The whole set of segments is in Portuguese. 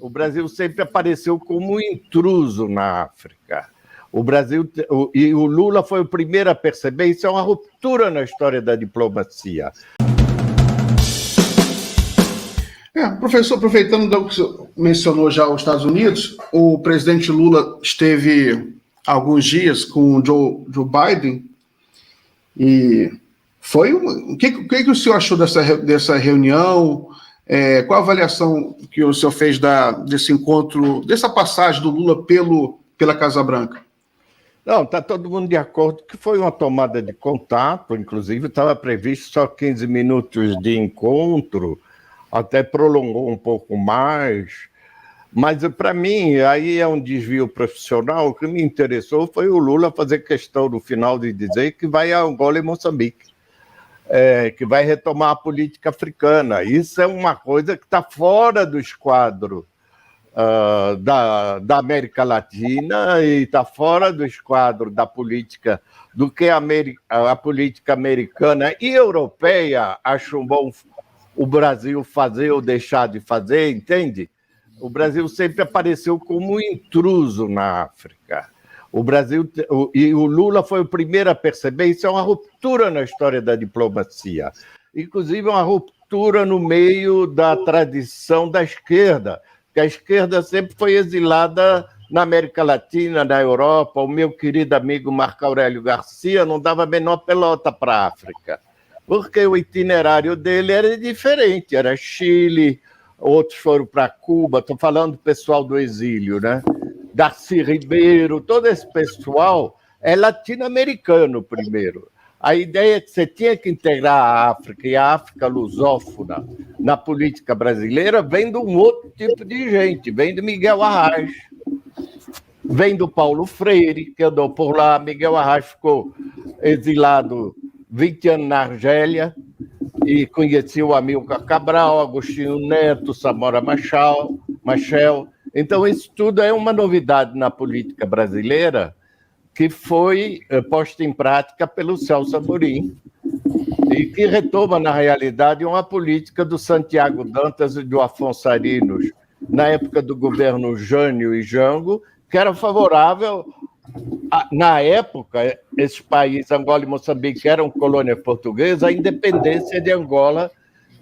O Brasil sempre apareceu como um intruso na África. E o Lula foi o primeiro a perceber, isso é uma ruptura na história da diplomacia. Professor, aproveitando que o senhor mencionou já os Estados Unidos, o presidente Lula esteve há alguns dias com o Joe Biden e o que o senhor achou dessa reunião? Qual a avaliação que o senhor fez desse encontro, dessa passagem do Lula pela Casa Branca? Não, está todo mundo de acordo que foi uma tomada de contato, inclusive estava previsto só 15 minutos de encontro, até prolongou um pouco mais, mas para mim aí é um desvio profissional. O que me interessou foi o Lula fazer questão no final de dizer que vai a Angola e Moçambique, que vai retomar a política africana. Isso é uma coisa que está fora do esquadro da América Latina e está fora do esquadro da política, do que a política americana e europeia acham bom o Brasil fazer ou deixar de fazer, entende? O Brasil sempre apareceu como um intruso na África. E o Lula foi o primeiro a perceber, isso é uma ruptura na história da diplomacia. Inclusive uma ruptura no meio da tradição da esquerda, que a esquerda sempre foi exilada na América Latina, na Europa. O meu querido amigo Marco Aurélio Garcia não dava a menor pelota para a África, porque o itinerário dele era diferente, era Chile, outros foram para Cuba, estou falando do pessoal do exílio, né? Darcy Ribeiro, todo esse pessoal é latino-americano primeiro. A ideia é que você tinha que integrar a África e a África lusófona na política brasileira vem de um outro tipo de gente, vem do Miguel Arraes, vem do Paulo Freire, que andou por lá. Miguel Arraes ficou exilado 20 anos na Argélia e conhecia o Amílcar Cabral, Agostinho Neto, Samora Machel. Então, isso tudo é uma novidade na política brasileira que foi posta em prática pelo Celso Amorim e que retoma, na realidade, uma política do Santiago Dantas e do Afonso Arinos, na época do governo Jânio e Jango, que era favorável. Na época, esses países, Angola e Moçambique, eram colônia portuguesa, à independência de Angola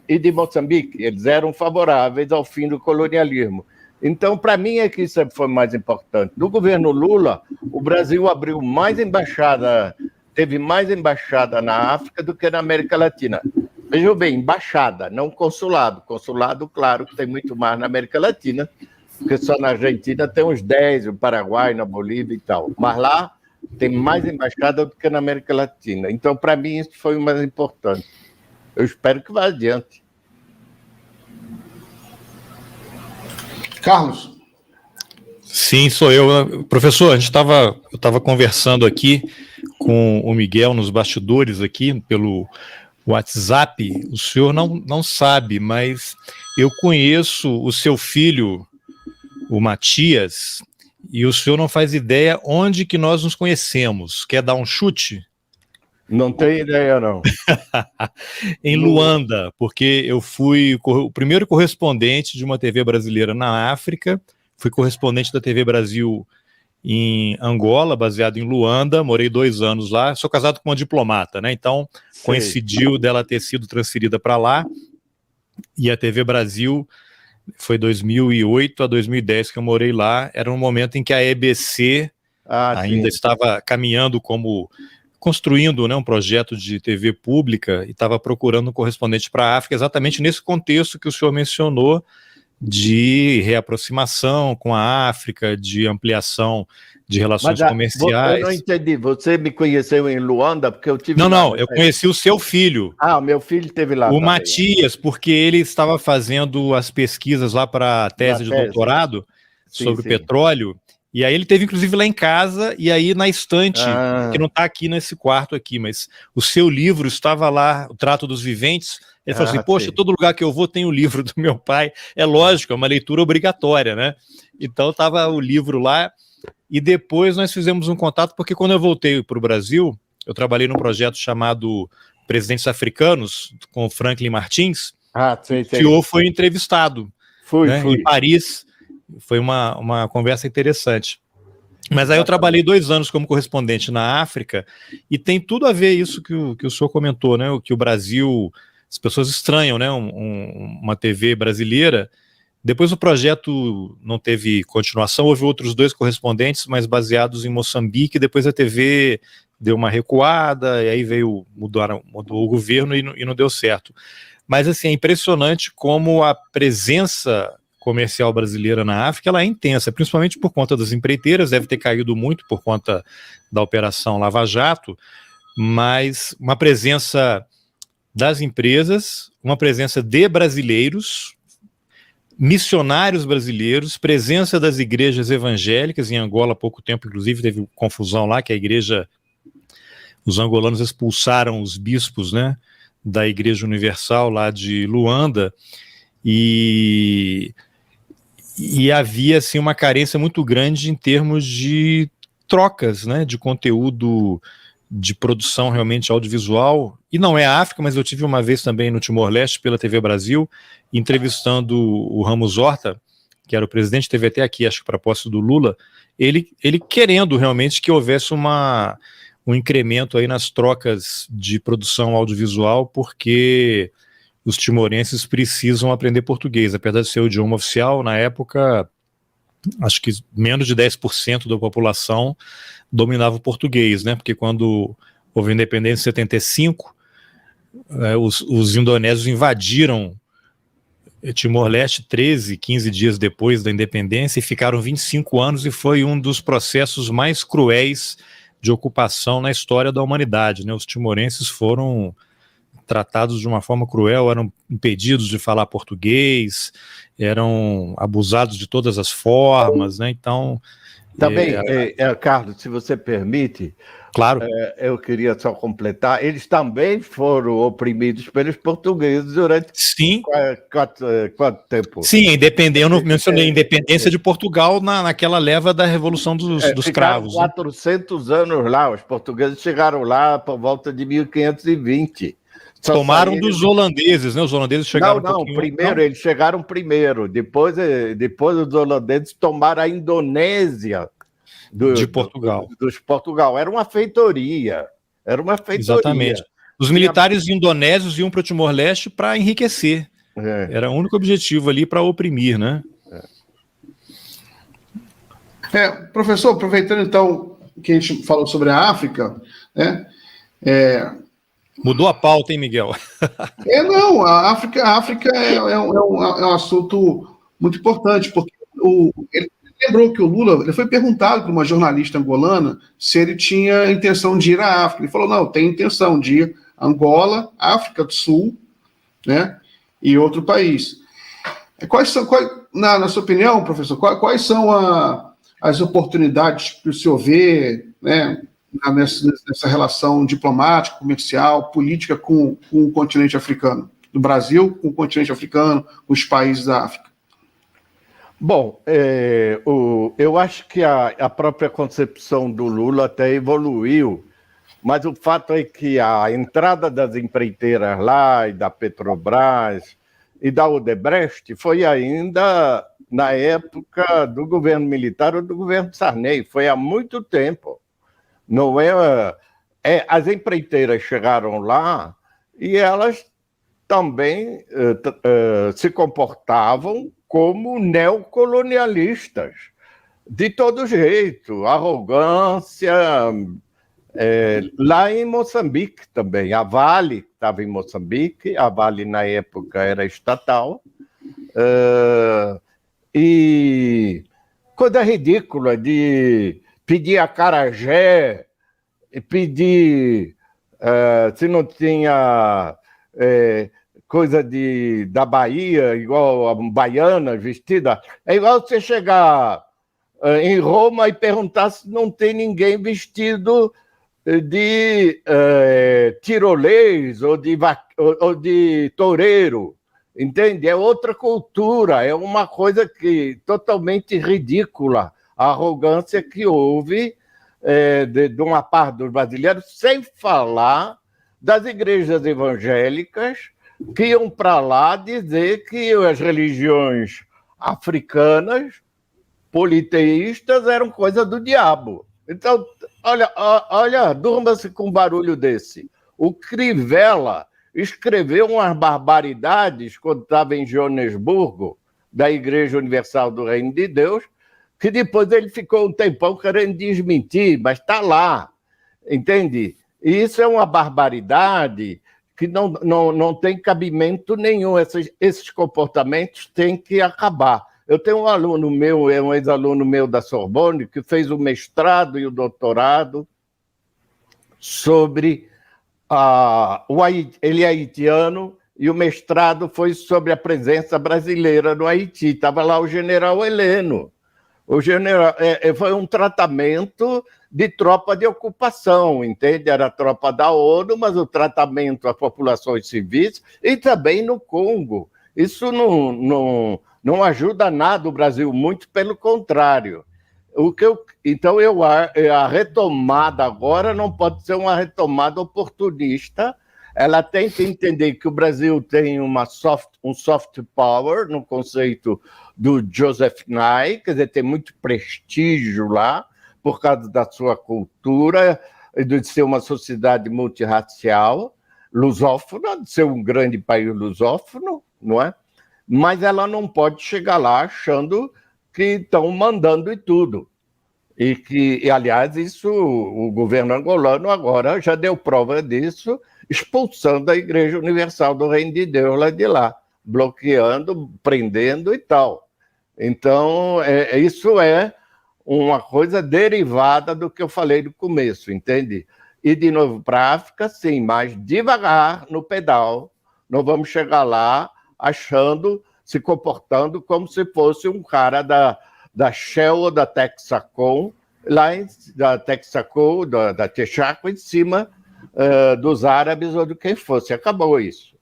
e de Moçambique. Eles eram favoráveis ao fim do colonialismo. Então, para mim, é que isso foi mais importante. No governo Lula, o Brasil abriu mais embaixada, teve mais embaixada na África do que na América Latina. Vejam bem, embaixada, não consulado. Consulado, claro, que tem muito mais na América Latina, porque só na Argentina tem uns 10, no Paraguai, na Bolívia e tal. Mas lá tem mais embaixada do que na América Latina. Então, para mim, isso foi o mais importante. Eu espero que vá adiante. Carlos? Sim, sou eu. Professor, eu estava conversando aqui com o Miguel nos bastidores aqui pelo WhatsApp. O senhor não sabe, mas eu conheço o seu filho, o Matias, e o senhor não faz ideia onde que nós nos conhecemos. Quer dar um chute? Não tenho ideia, não. Em Luanda, porque eu fui o primeiro correspondente de uma TV brasileira na África, fui correspondente da TV Brasil em Angola, baseado em Luanda, morei 2 anos lá, sou casado com uma diplomata, né? Então, coincidiu dela ter sido transferida para lá, e a TV Brasil foi 2008 a 2010 que eu morei lá, era um momento em que a EBC ainda estava caminhando construindo, né, um projeto de TV pública e estava procurando um correspondente para a África, exatamente nesse contexto que o senhor mencionou, de reaproximação com a África, de ampliação de relações comerciais. Eu não entendi, você me conheceu em Luanda? Porque eu tive Não, eu conheci o seu filho. O meu filho esteve lá. O também. Matias, porque ele estava fazendo as pesquisas lá para a tese de doutorado sobre petróleo. E aí ele teve, inclusive, lá em casa, e aí na estante, que não está aqui nesse quarto aqui, mas o seu livro estava lá, O Trato dos Viventes. Ele falou assim, poxa, todo lugar que eu vou tem o livro do meu pai. É lógico, é uma leitura obrigatória, né? Então estava o livro lá, e depois nós fizemos um contato, porque quando eu voltei para o Brasil, eu trabalhei num projeto chamado Presidentes Africanos, com Franklin Martins, o senhor foi entrevistado em Paris. Foi uma conversa interessante. Mas aí eu trabalhei 2 anos como correspondente na África e tem tudo a ver isso que o senhor comentou, né? Que o Brasil, as pessoas estranham, né? Uma TV brasileira. Depois o projeto não teve continuação, houve outros 2 correspondentes, mas baseados em Moçambique. Depois a TV deu uma recuada, e aí mudou o governo e não deu certo. Mas assim, é impressionante como a presença comercial brasileira na África ela é intensa, principalmente por conta das empreiteiras, deve ter caído muito por conta da Operação Lava Jato, mas uma presença das empresas, uma presença de brasileiros, missionários brasileiros, presença das igrejas evangélicas. Em Angola há pouco tempo, inclusive, teve confusão lá, que os angolanos expulsaram os bispos, né, da Igreja Universal lá de Luanda, e havia assim, uma carência muito grande em termos de trocas, né, de conteúdo de produção realmente audiovisual. E não é a África, mas eu tive uma vez também no Timor-Leste pela TV Brasil, entrevistando o Ramos Horta, que era o presidente, teve até aqui, acho que para a posse do Lula, ele querendo realmente que houvesse um incremento aí nas trocas de produção audiovisual, porque os timorenses precisam aprender português, apesar de ser o idioma oficial. Na época, acho que menos de 10% da população dominava o português, né? Porque quando houve a independência em 75, os indonésios invadiram Timor-Leste 13, 15 dias depois da independência e ficaram 25 anos, e foi um dos processos mais cruéis de ocupação na história da humanidade, né? Os timorenses foram tratados de uma forma cruel, eram impedidos de falar português, eram abusados de todas as formas, né? Então... Também, Carlos, se você permite, claro. Eu queria só completar, eles também foram oprimidos pelos portugueses durante Sim. Quanto tempo? Sim, eu não mencionei a independência de Portugal naquela leva da Revolução dos Cravos. 400 anos lá, os portugueses chegaram lá por volta de 1520. Tomaram dos holandeses, né? Os holandeses chegaram primeiro. Eles chegaram primeiro. Depois os holandeses tomaram a Indonésia de Portugal. Dos Portugal. Era uma feitoria. Exatamente. Os militares indonésios iam para o Timor-Leste para enriquecer. Era o único objetivo ali, para oprimir, né? Professor, aproveitando então que a gente falou sobre a África, né? Mudou a pauta, hein, Miguel? Não, a África é um assunto muito importante, porque ele lembrou que o Lula, ele foi perguntado por uma jornalista angolana se ele tinha intenção de ir à África. Ele falou, não, tem intenção de ir a Angola, África do Sul, né, e outro país. Na sua opinião, professor, quais são as oportunidades que o senhor vê, né, nessa relação diplomática, comercial, política com o continente africano, do Brasil com o continente africano, com os países da África? Bom, eu acho que a própria concepção do Lula até evoluiu, mas o fato é que a entrada das empreiteiras lá, e da Petrobras, e da Odebrecht, foi ainda na época do governo militar ou do governo Sarney, foi há muito tempo. Não as empreiteiras chegaram lá e elas também se comportavam como neocolonialistas, de todo jeito, arrogância. Lá em Moçambique também, a Vale estava em Moçambique, a Vale na época era estatal, e coisa ridícula de pedir acarajé, pedir, se não tinha coisa da Bahia, igual a baiana vestida, é igual você chegar em Roma e perguntar se não tem ninguém vestido de tirolês ou de toureiro, entende? É outra cultura, é uma coisa totalmente ridícula, a arrogância que houve de uma parte dos brasileiros, sem falar das igrejas evangélicas que iam para lá dizer que as religiões africanas politeístas eram coisa do diabo. Então, olha, durma-se com um barulho desse. O Crivella escreveu umas barbaridades quando estava em Joanesburgo, da Igreja Universal do Reino de Deus, que depois ele ficou um tempão querendo desmentir, mas está lá, entende? E isso é uma barbaridade que não tem cabimento nenhum. Esses comportamentos têm que acabar. Eu tenho um aluno meu, um ex-aluno meu da Sorbonne, que fez o mestrado e o doutorado sobre... ele é haitiano, e o mestrado foi sobre a presença brasileira no Haiti. Estava lá o general Heleno. O general, foi um tratamento de tropa de ocupação, entende? Era a tropa da ONU, mas o tratamento às populações civis e também no Congo. Isso não ajuda nada o Brasil, muito pelo contrário. Então, a retomada agora não pode ser uma retomada oportunista. Ela tem que entender que o Brasil tem um soft power, no conceito do Joseph Nye, quer dizer, tem muito prestígio lá, por causa da sua cultura, de ser uma sociedade multirracial, lusófona, de ser um grande país lusófono, não é? Mas ela não pode chegar lá achando que estão mandando em tudo. E, aliás, isso o governo angolano agora já deu prova disso, expulsando a Igreja Universal do Reino de Deus lá de lá, bloqueando, prendendo e tal. Então, isso é uma coisa derivada do que eu falei no começo, entende? E, de novo, para a África, sim, mas devagar no pedal. Não vamos chegar lá achando, se comportando como se fosse um cara da Shell ou da Texaco, da Texaco, da Texaco, em cima dos árabes ou de quem fosse. Acabou isso.